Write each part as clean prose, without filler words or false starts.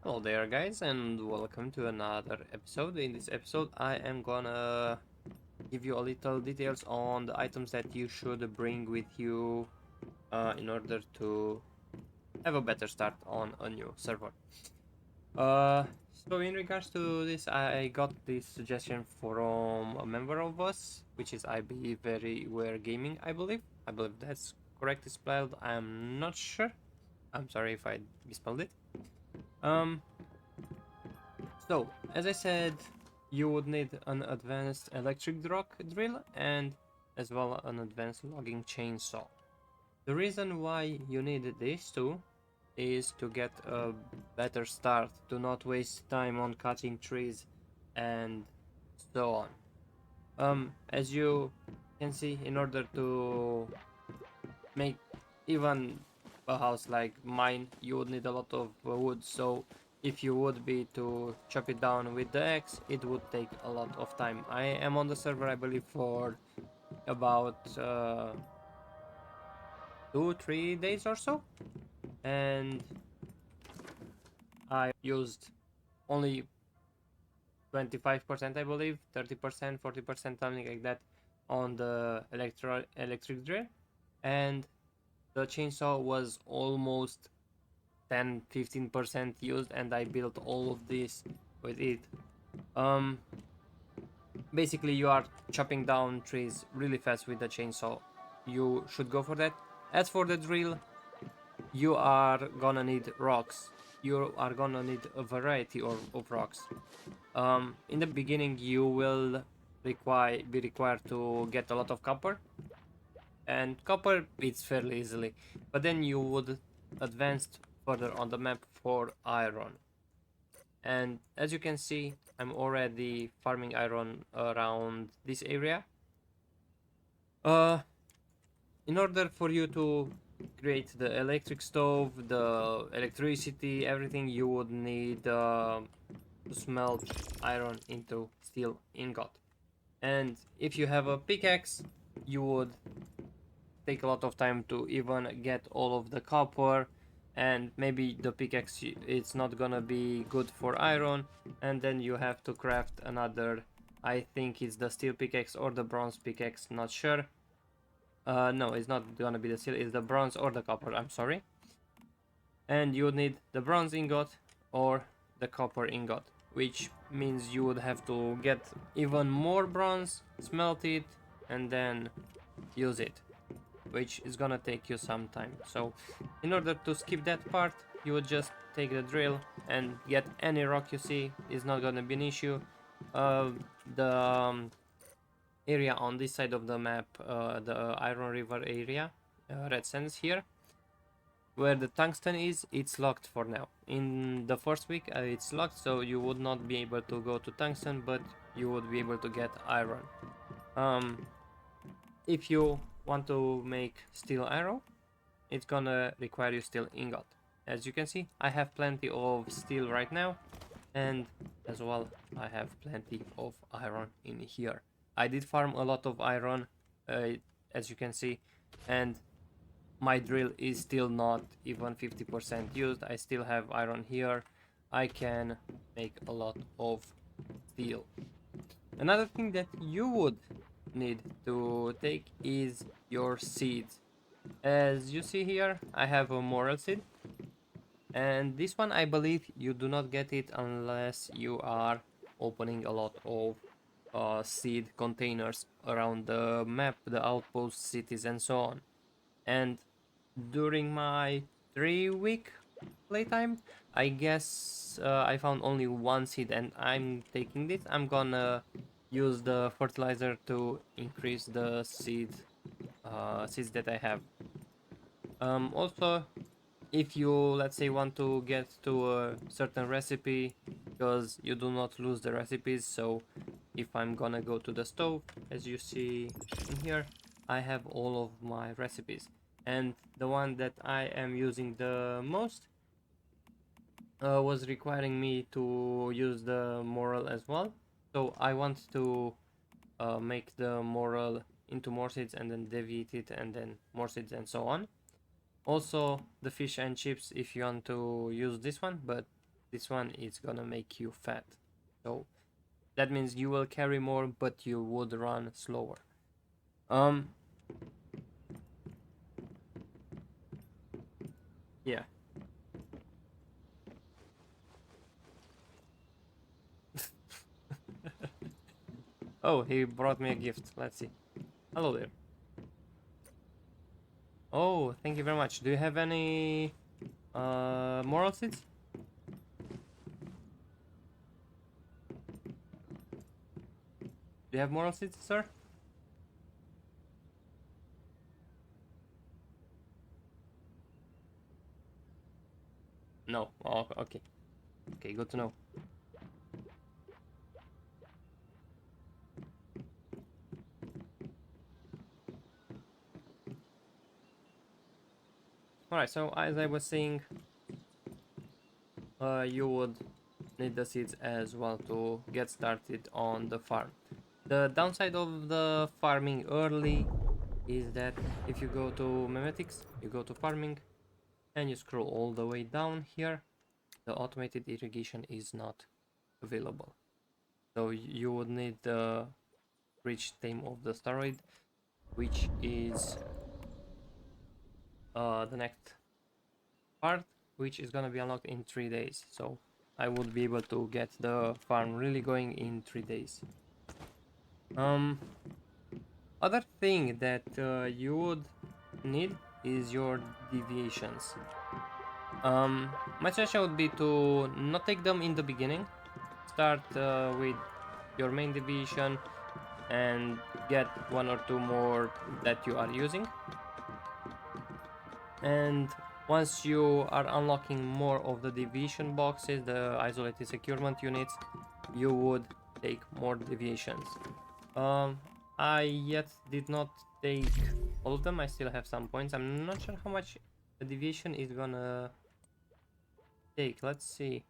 Hello there, guys, and welcome to another episode. In this episode, I am gonna give you a little details on the items that you should bring with you in order to have a better start on a new server. Uh, so in regards to this, I got this suggestion from a member of us, which is I believe Very Where Gaming. I believe that's correctly spelled. I'm not sure. I'm sorry if I misspelled it. Um, So, as I said, you would need an advanced electric rock drill and as well an advanced logging chainsaw. The reason why you need these two is to get a better start, to not waste time on cutting trees and so on. As you can see, in order to make even a house like mine, you would need a lot of wood. So if you would be to chop it down with the axe, it would take a lot of time. I am on the server, I believe, for about 2-3 days or so, and I used only 25%, I believe, 30%, 40%, something like that, on the electric drill, and the chainsaw was almost 10-15% used, and I built all of this with it. um Basically, you are chopping down trees really fast with the chainsaw. You should go for that. As for the drill, you are gonna need rocks. You are gonna need a variety of rocks. In the beginning, you will be required to get a lot of copper, and copper it's fairly easily, but then you would advance further on the map for iron. And as you can see, I'm already farming iron around this area. uh in order for you to create the electric stove, the electricity, everything, you would need to smelt iron into steel ingot. And if you have a pickaxe, you would take a lot of time to even get all of the copper, and maybe the pickaxe it's not gonna be good for iron, and then you have to craft another. I think it's the steel pickaxe or the bronze pickaxe, not sure. No, it's not gonna be the steel, it's the bronze or the copper, I'm sorry. And you would need the bronze ingot or the copper ingot, which means you would have to get even more bronze, smelt it, and then use it, which is gonna take you some time. So in order to skip that part, you would just take the drill and get any rock you see. Is not gonna be an issue. The area on this side of the map, the Iron River area, Red Sands here, where the tungsten is, it's locked for now. In the first week, it's locked, so you would not be able to go to tungsten, but you would be able to get iron. Um, if you want to make steel arrow, it's gonna require you steel ingot. As you can see, I have plenty of steel right now, and as well I have plenty of iron in here. I did farm a lot of iron, as you can see, and my drill is still not even 50% used. I still have iron here. I can make a lot of steel. Another thing that you would need to take is your seeds. As you see here, I have a moral seed, and this one I believe you do not get it unless you are opening a lot of seed containers around the map, the outpost cities, and so on. And during my 3 week playtime, I guess I found only one seed, and I'm taking this. I'm gonna use the fertilizer to increase the seeds that I have. Also, if you, let's say, want to get to a certain recipe, because you do not lose the recipes. So if I'm gonna go to the stove, as you see in here, I have all of my recipes, and the one that I am using the most was requiring me to use the moral as well. So I want to make the moral into more seeds and then deviate it and then more seeds and so on. Also the fish and chips if you want to use this one, but This one is gonna make you fat. So that means you will carry more, but you would run slower. Yeah. Oh, he brought me a gift. Let's see. Hello there. Oh, thank you very much. Do you have any moral seeds? Do you have moral seeds, sir? No. Oh, okay. Okay, good to know. Alright, so as I was saying, you would need the seeds as well to get started on the farm. The downside of the farming early is that if you go to memetics, you go to farming, and you scroll all the way down here, the automated irrigation is not available. So you would need the reach Tame of the Staroid, which is the next part, which is gonna be unlocked in 3 days. So I would be able to get the farm really going in 3 days. Other thing that you would need is your deviations. My suggestion would be to not take them in the beginning. Start with your main deviation and get 1 or 2 more that you are using. And once you are unlocking more of the deviation boxes, the isolated securement units, you would take more deviations. I yet did not take all of them. I still have some points. I'm not sure how much the deviation is gonna take. Let's see.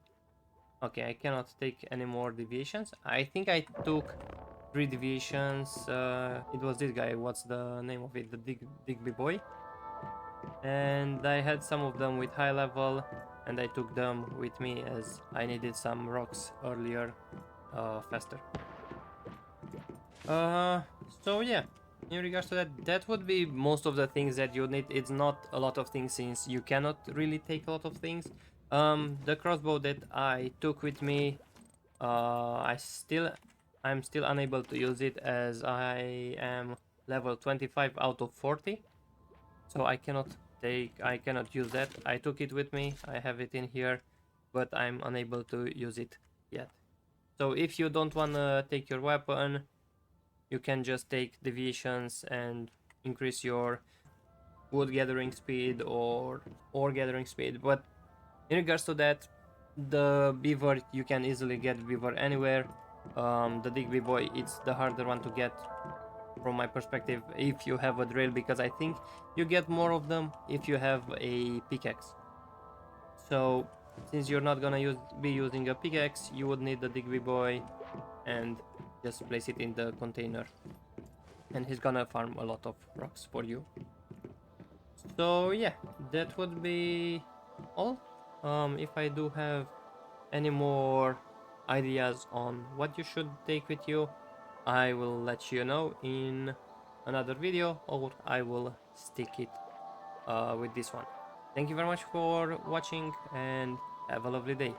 Okay, I cannot take any more deviations. I think I took 3 deviations. It was this guy. What's the name of it? The Digby boy. And I had some of them with high level, and I took them with me as I needed some rocks earlier, faster. So yeah, in regards to that, that would be most of the things that you need. It's not a lot of things since you cannot really take a lot of things. The crossbow that I took with me, I'm still unable to use it as I am level 25 out of 40. So I cannot use that. I took it with me, I have it in here, but I'm unable to use it yet. So if you don't wanna take your weapon, you can just take deviations and increase your wood gathering speed or ore gathering speed. But in regards to that, the beaver, you can easily get beaver anywhere. The Digby boy, it's the harder one to get from my perspective if you have a drill, because I think you get more of them if you have a pickaxe. So since you're not gonna be using a pickaxe, you would need the Digby boy and just place it in the container, and he's gonna farm a lot of rocks for you. So yeah, that would be all. If I do have any more ideas on what you should take with you, I will let you know in another video, or I will stick it with this one. Thank you very much for watching and have a lovely day.